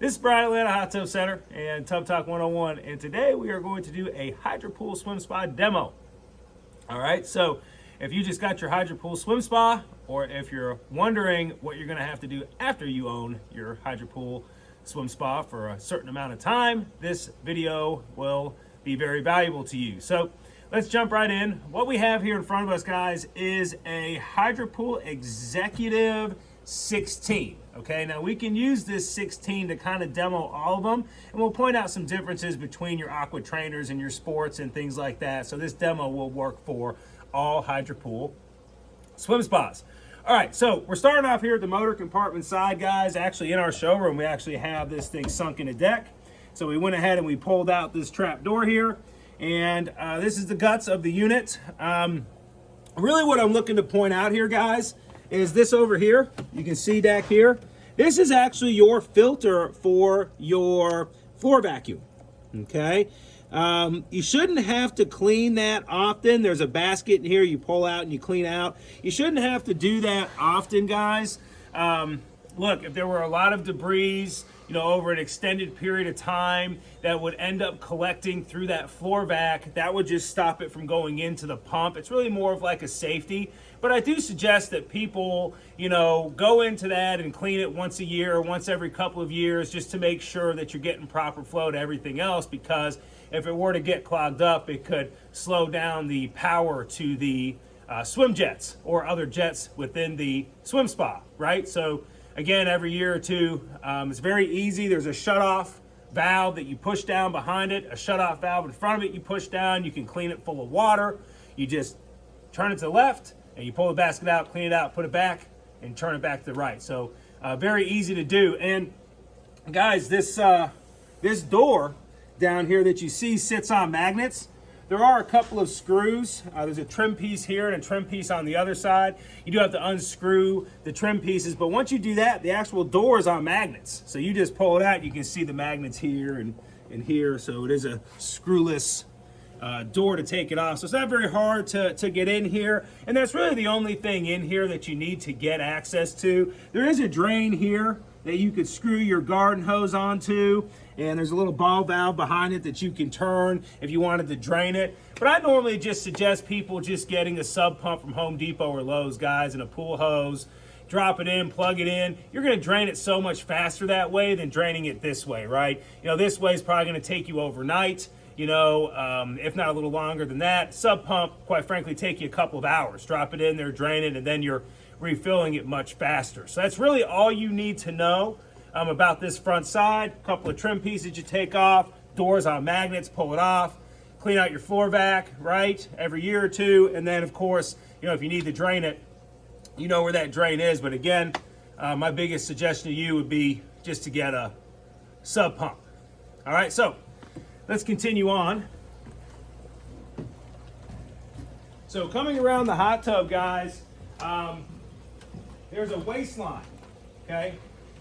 This is Brian Atlanta Hot Tub Center and Tub Talk 101, and today we are going to do a HYDROPOOL swim spa demo. All right, so if you just got your HYDROPOOL swim spa, or if you're wondering what you're going to have to do after you own your HYDROPOOL swim spa for a certain amount of time, this video will be very valuable to you. So let's jump right in. What we have here in front of us, guys, is a HYDROPOOL Executive 16. Okay, now we can use this 16 to kind of demo all of them, and we'll point out some differences between your aqua trainers and your sports and things like that. So this demo will work for all HYDROPOOL swim spas. All right, so we're starting off here at the motor compartment side, guys. Actually, in our showroom, we actually have this thing sunk in a deck. So we went ahead and we pulled out this trap door here, and this is the guts of the unit. Really what I'm looking to point out here, guys, is this over here. You can see back here. This is actually your filter for your floor vacuum, okay? You shouldn't have to clean that often. There's a basket in here you pull out and you clean out. You shouldn't have to do that often, guys. Look, if there were a lot of debris, over an extended period of time that would end up collecting through that floor vac, that would just stop it from going into the pump. It's really more of like a safety. But I do suggest that people, go into that and clean it once a year or once every couple of years, just to make sure that you're getting proper flow to everything else, because if it were to get clogged up, it could slow down the power to the swim jets or other jets within the swim spa, right? So again, every year or two, it's very easy. There's a shutoff valve that you push down behind it, a shutoff valve in front of it you push down. You can clean it full of water. You just turn it to the left, and you pull the basket out, clean it out, put it back, and turn it back to the right. So very easy to do. And guys, this door down here that you see sits on magnets. There are a couple of screws. There's a trim piece here and a trim piece on the other side. You do have to unscrew the trim pieces, but once you do that, the actual door is on magnets. So you just pull it out, you can see the magnets here and here. So it is a screwless door to take it off. So it's not very hard to get in here. And that's really the only thing in here that you need to get access to. There is a drain here that you could screw your garden hose onto, and there's a little ball valve behind it that you can turn if you wanted to drain it. But I normally just suggest people just getting a sub pump from Home Depot or Lowe's, guys, and a pool hose. Drop it in, plug it in. You're gonna drain it so much faster that way than draining it this way, right? This way is probably gonna take you overnight, if not a little longer than that. Sub pump, quite frankly, take you a couple of hours. Drop it in there, drain it, and then you're refilling it much faster. So that's really all you need to know about this front side. A couple of trim pieces you take off, doors on magnets, pull it off, clean out your floor vac, right, every year or two. And then of course, if you need to drain it, you know where that drain is. But again, my biggest suggestion to you would be just to get a sub pump. All right, so let's continue on. So coming around the hot tub, guys, there's a waistline, okay,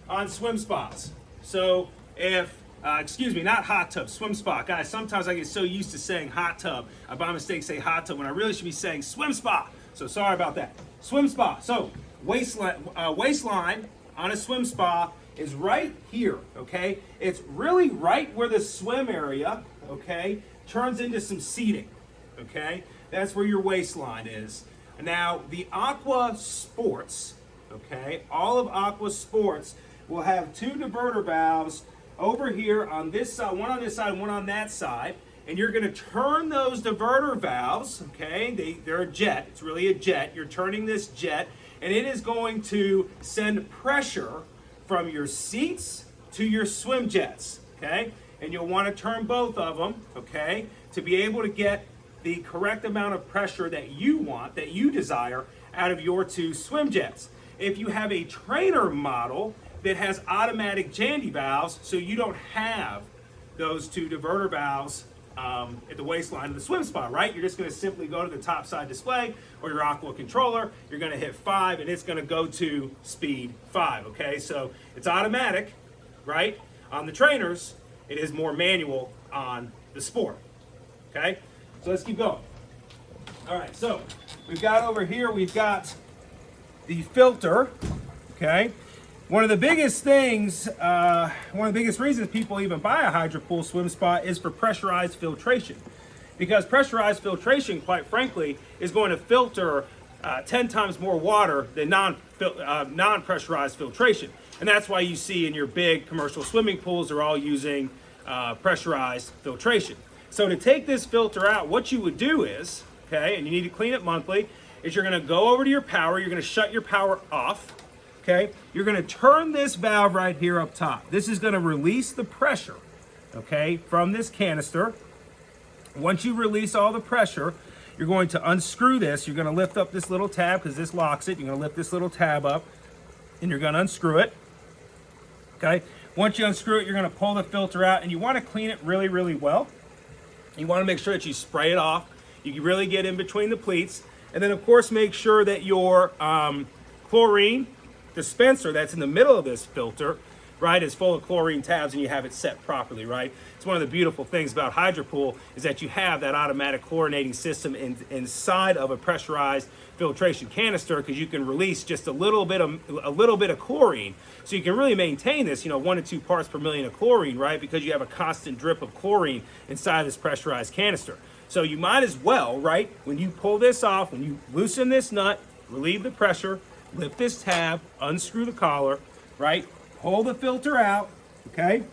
on swim spas. So if, not hot tub, swim spa. Guys, sometimes I get so used to saying hot tub, I by mistake say hot tub when I really should be saying swim spa. So sorry about that. Swim spa. So waistline on a swim spa is right here, okay? It's really right where the swim area, okay, turns into some seating, okay? That's where your waistline is. Now, the Aqua Sports, okay, all of Aqua Sports will have two diverter valves over here on this side, one on this side, one on that side, and you're going to turn those diverter valves, okay, they're a jet, it's really a jet, you're turning this jet, and it is going to send pressure from your seats to your swim jets, okay, and you'll want to turn both of them, okay, to be able to get the correct amount of pressure that you want, that you desire, out of your two swim jets. If you have a trainer model that has automatic Jandy valves, so you don't have those two diverter valves at the waistline of the swim spa, right? You're just gonna simply go to the top side display or your Aqua controller, you're gonna hit 5 and it's gonna go to speed 5, okay? So it's automatic, right? On the trainers, it is more manual on the Sport, okay? So let's keep going. All right, so we've got over here, we've got the filter, okay? One of the biggest things, one of the biggest reasons people even buy a HYDROPOOL swim spa is for pressurized filtration. Because pressurized filtration, quite frankly, is going to filter 10 times more water than non-pressurized filtration. And that's why you see in your big commercial swimming pools, they're all using pressurized filtration. So to take this filter out, what you would do is, okay, and you need to clean it monthly, is you're gonna go over to your power, you're gonna shut your power off, okay? You're gonna turn this valve right here up top. This is gonna release the pressure, okay, from this canister. Once you release all the pressure, you're going to unscrew this. You're gonna lift up this little tab because this locks it. You're gonna lift this little tab up and you're gonna unscrew it, okay? Once you unscrew it, you're gonna pull the filter out and you wanna clean it really, really well. You wanna make sure that you spray it off. You can really get in between the pleats. And then of course, make sure that your chlorine dispenser that's in the middle of this filter, right, is full of chlorine tabs and you have it set properly, right? It's one of the beautiful things about HYDROPOOL is that you have that automatic chlorinating system inside of a pressurized filtration canister because you can release just a little bit of chlorine. So you can really maintain this, 1 to 2 parts per million of chlorine, right? Because you have a constant drip of chlorine inside this pressurized canister. So you might as well, right, when you pull this off, when you loosen this nut, relieve the pressure, lift this tab, unscrew the collar, right? Pull the filter out, okay?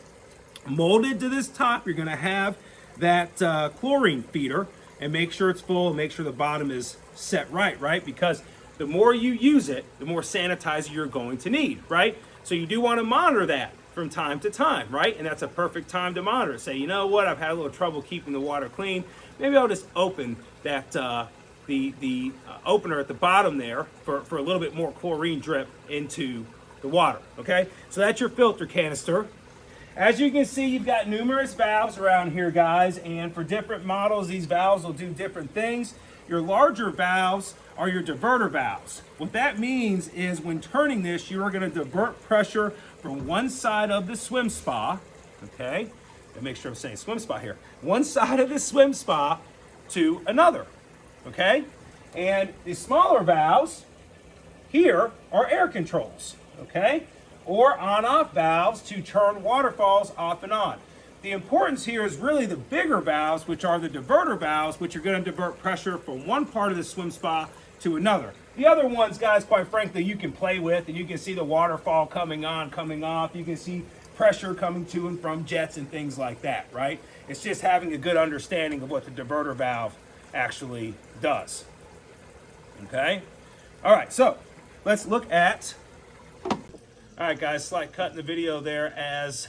Molded to this top, you're gonna have that chlorine feeder and make sure it's full and make sure the bottom is set right? Because the more you use it, the more sanitizer you're going to need, right? So you do wanna monitor that from time to time, right? And that's a perfect time to monitor it. Say, you know what, I've had a little trouble keeping the water clean. Maybe I'll just open that the opener at the bottom there for a little bit more chlorine drip into the water, okay? So that's your filter canister. As you can see, you've got numerous valves around here, guys, and for different models, these valves will do different things. Your larger valves are your diverter valves. What that means is when turning this, you are gonna divert pressure from one side of the swim spa, okay? And make sure I'm saying swim spa here. One side of the swim spa to another, okay? And the smaller valves here are air controls, okay? Or on-off valves to turn waterfalls off and on. The importance here is really the bigger valves, which are the diverter valves, which are gonna divert pressure from one part of the swim spa to another. The other ones, guys, quite frankly, you can play with and you can see the waterfall coming on, coming off. You can see pressure coming to and from jets and things like that, right? It's just having a good understanding of what the diverter valve actually does, okay? All right, so let's look at, all right, guys, slight cut in the video there as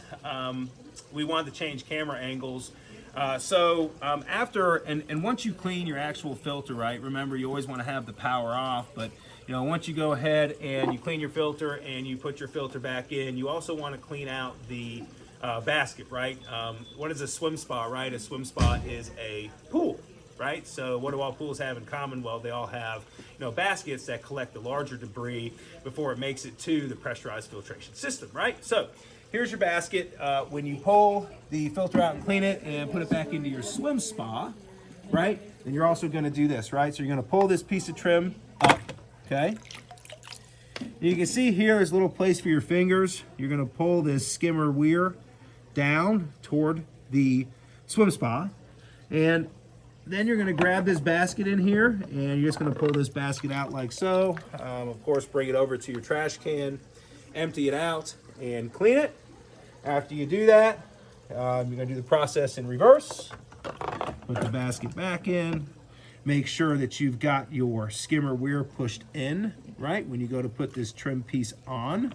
we wanted to change camera angles. After, and once you clean your actual filter, right, remember you always want to have the power off, but once you go ahead and you clean your filter and you put your filter back in, you also want to clean out the basket, right? What is a swim spa, right? A swim spa is a pool, right? So what do all pools have in common? Well, they all have, baskets that collect the larger debris before it makes it to the pressurized filtration system, right? So here's your basket. When you pull the filter out and clean it and put it back into your swim spa, right? Then you're also gonna do this, right? So you're gonna pull this piece of trim up, okay? You can see here is a little place for your fingers. You're gonna pull this skimmer weir down toward the swim spa. And then you're gonna grab this basket in here and you're just gonna pull this basket out like so. Of course, bring it over to your trash can, empty it out and clean it. After you do that, you're gonna do the process in reverse. Put the basket back in. Make sure that you've got your skimmer weir pushed in, right? When you go to put this trim piece on.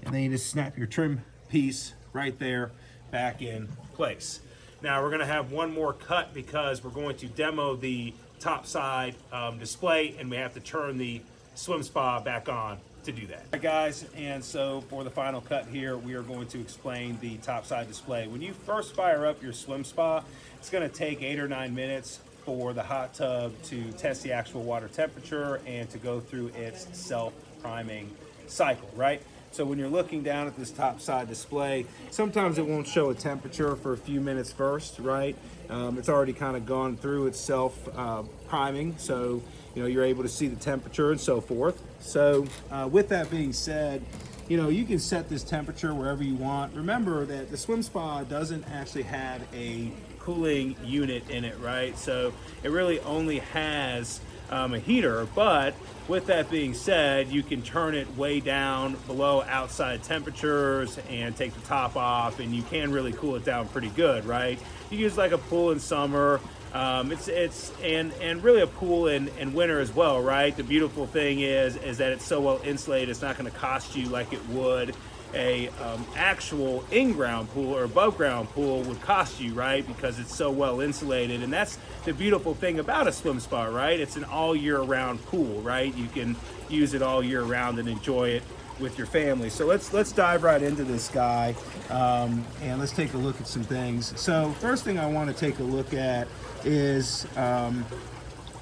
And then you just snap your trim piece right there back in place. Now we're gonna have one more cut because we're going to demo the top side display and we have to turn the swim spa back on to do that. All right, guys, and so for the final cut here, we are going to explain the top side display. When you first fire up your swim spa, it's gonna take 8 or 9 minutes for the hot tub to test the actual water temperature and to go through its self-priming cycle, right? So when you're looking down at this top side display, sometimes it won't show a temperature for a few minutes first, right? It's already kind of gone through its self-priming, so you're able to see the temperature and so forth. So with that being said, you know, you can set this temperature wherever you want. Remember that the swim spa doesn't actually have a cooling unit in it, right? So it really only has a heater, but with that being said, you can turn it way down below outside temperatures and take the top off, and you can really cool it down pretty good, right? You use like a pool in summer. And really a pool in winter as well, right? The beautiful thing is that it's so well insulated. It's not going to cost you like it would a actual in-ground pool or above-ground pool would cost you, right? Because it's so well insulated, and that's the beautiful thing about a swim spa, right? It's an all-year-round pool, right? You can use it all year round and enjoy it with your family. So let's dive right into this guy, and let's take a look at some things. So first thing I want to take a look at is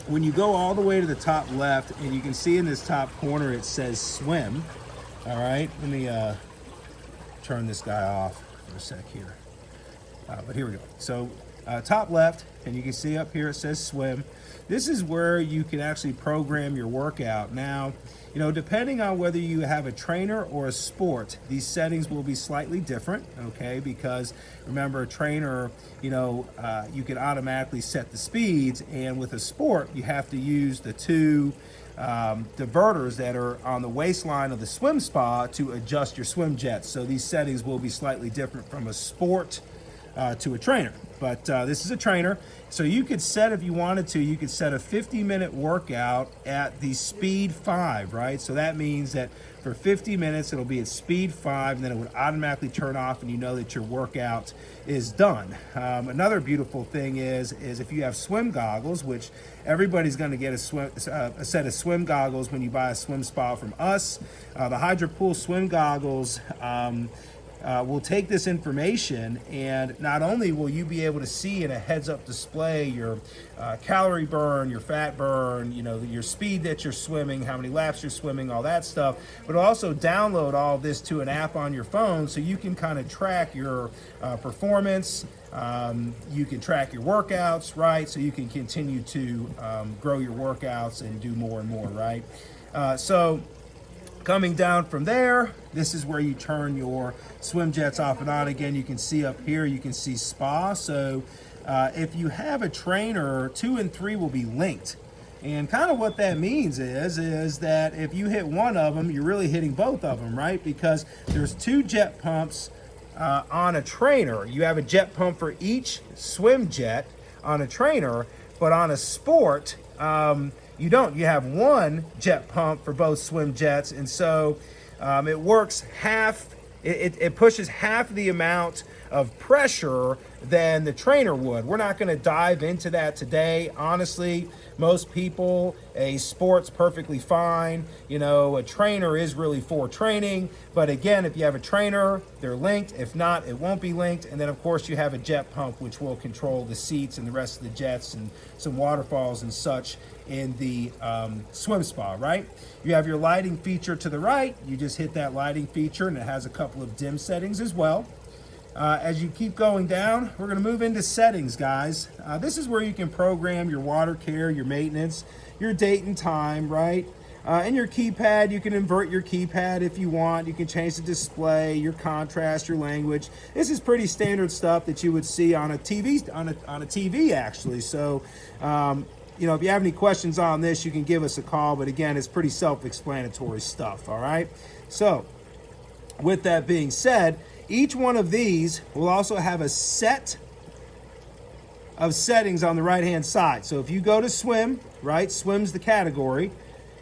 when you go all the way to the top left, and you can see in this top corner it says swim. All right, let me turn this guy off for a sec here. But here we go. So top left, and you can see up here it says swim. This is where you can actually program your workout. Now, you know, depending on whether you have a trainer or a sport, these settings will be slightly different, okay? Because remember, a trainer, you know, you can automatically set the speeds, and with a sport, you have to use the two diverters that are on the waistline of the swim spa to adjust your swim jets. So these settings will be slightly different from a sport to a trainer. But this is a trainer, so you could set, if you wanted to, you could set a 50-minute workout at the speed 5, right? So that means that for 50 minutes it'll be at speed 5, and then it would automatically turn off, and you know that your workout is done. Another beautiful thing is if you have swim goggles, which everybody's going to get a set of swim goggles when you buy a swim spa from us. The HYDROPOOL swim goggles will take this information, and not only will you be able to see in a heads-up display your calorie burn, your fat burn, you know, your speed that you're swimming, how many laps you're swimming, all that stuff, but also download all this to an app on your phone so you can kind of track your performance. You can track your workouts, right? So you can continue to grow your workouts and do more and more, right? So coming down from there, this is where you turn your swim jets off and on. Again, you can see up here, you can see spa. So if you have a trainer, 2 and 3 will be linked. And kind of what that means is that if you hit one of them, you're really hitting both of them, right? Because there's 2 jet pumps on a trainer. You have a jet pump for each swim jet on a trainer, but on a sport, you don't. You have 1 jet pump for both swim jets, and so it works half. It pushes half the amount of pressure than the trainer would. We're not going to dive into that today. Honestly, most people, a sport's perfectly fine. You know, a trainer is really for training. But again, if you have a trainer, they're linked. If not, it won't be linked. And then, of course, you have a jet pump, which will control the seats and the rest of the jets and some waterfalls and such in the swim spa, right? You have your lighting feature to the right. You just hit that lighting feature, and it has a couple of dim settings as well. As you keep going down, we're going to move into settings, guys. This is where you can program your water care, your maintenance, your date and time, right? And your keypad, you can invert your keypad if you want. You can change the display, your contrast, your language. This is pretty standard stuff that you would see on a TV, on a TV actually. So, you know, if you have any questions on this, you can give us a call. But again, it's pretty self-explanatory stuff, all right? So, with that being said, each one of these will also have a set of settings on the right-hand side. So if you go to swim, right, swim's the category,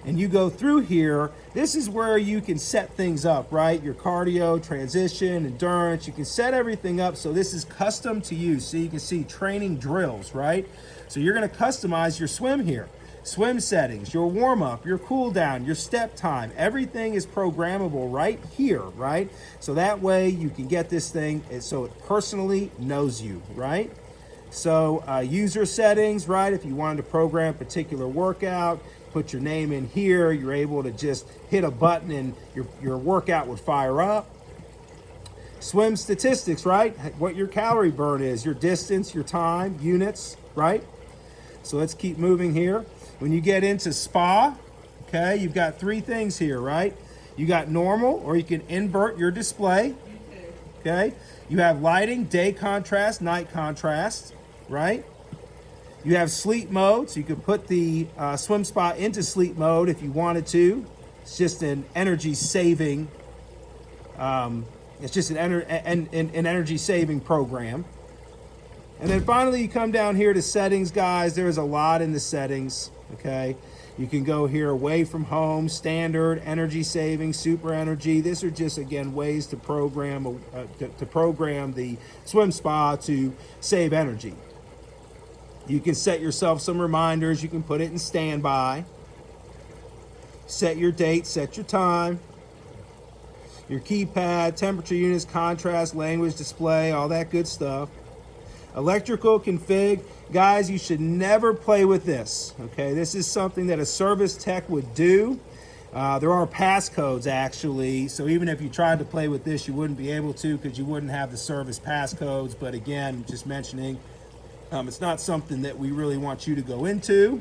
and you go through here, this is where you can set things up, right? Your cardio, transition, endurance, you can set everything up. So this is custom to you. So you can see training drills, right? So you're gonna customize your swim here. Swim settings, your warm-up, your cool-down, your step time, everything is programmable right here, right? So that way you can get this thing so it personally knows you, right? So user settings, right? If you wanted to program a particular workout, put your name in here, you're able to just hit a button and your workout would fire up. Swim statistics, right? What your calorie burn is, your distance, your time, units, right? So let's keep moving here. When you get into spa, okay, you've got 3 things here, right? You got normal, or you can invert your display. Okay. You have lighting, day contrast, night contrast, right? You have sleep mode, so you can put the swim spa into sleep mode if you wanted to. It's just an energy saving. It's just an energy saving program. And then finally, you come down here to settings, guys. There's a lot in the settings. Okay, you can go here away from home, standard, energy saving, super energy. These are just, again, ways to program program the swim spa to save energy. You can set yourself some reminders. You can put it in standby. Set your date, set your time. Your keypad, temperature units, contrast, language display, all that good stuff. Electrical config. Guys, you should never play with this. Okay, this is something that a service tech would do. There are passcodes, actually, so even if you tried to play with this, you wouldn't be able to, because you wouldn't have the service passcodes. But again, just mentioning, it's not something that we really want you to go into.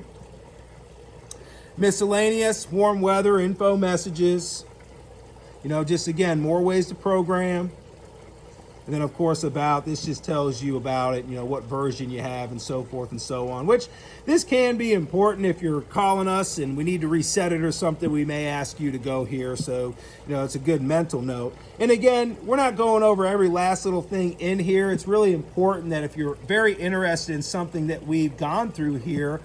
Miscellaneous, warm weather, info messages. You know, just again, more ways to program. And then, of course, about this just tells you about it, you know, what version you have and so forth and so on, which this can be important if you're calling us and we need to reset it or something. We may ask you to go here. So, you know, it's a good mental note. And again, we're not going over every last little thing in here. It's really important that if you're very interested in something that we've gone through here,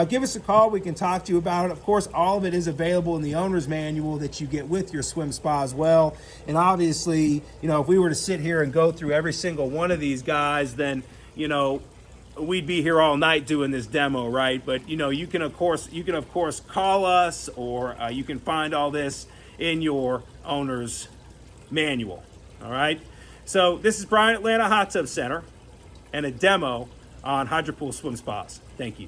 give us a call. We can talk to you about it. Of course, all of it is available in the owner's manual that you get with your swim spa as well. And obviously, you know, if we were to sit here and go through every single one of these guys, then, you know, we'd be here all night doing this demo, right? But, you know, you can of course call us, or you can find all this in your owner's manual. All right. So this is Brian, Atlanta Hot Tub Center, and a demo on HYDROPOOL swim spas. Thank you.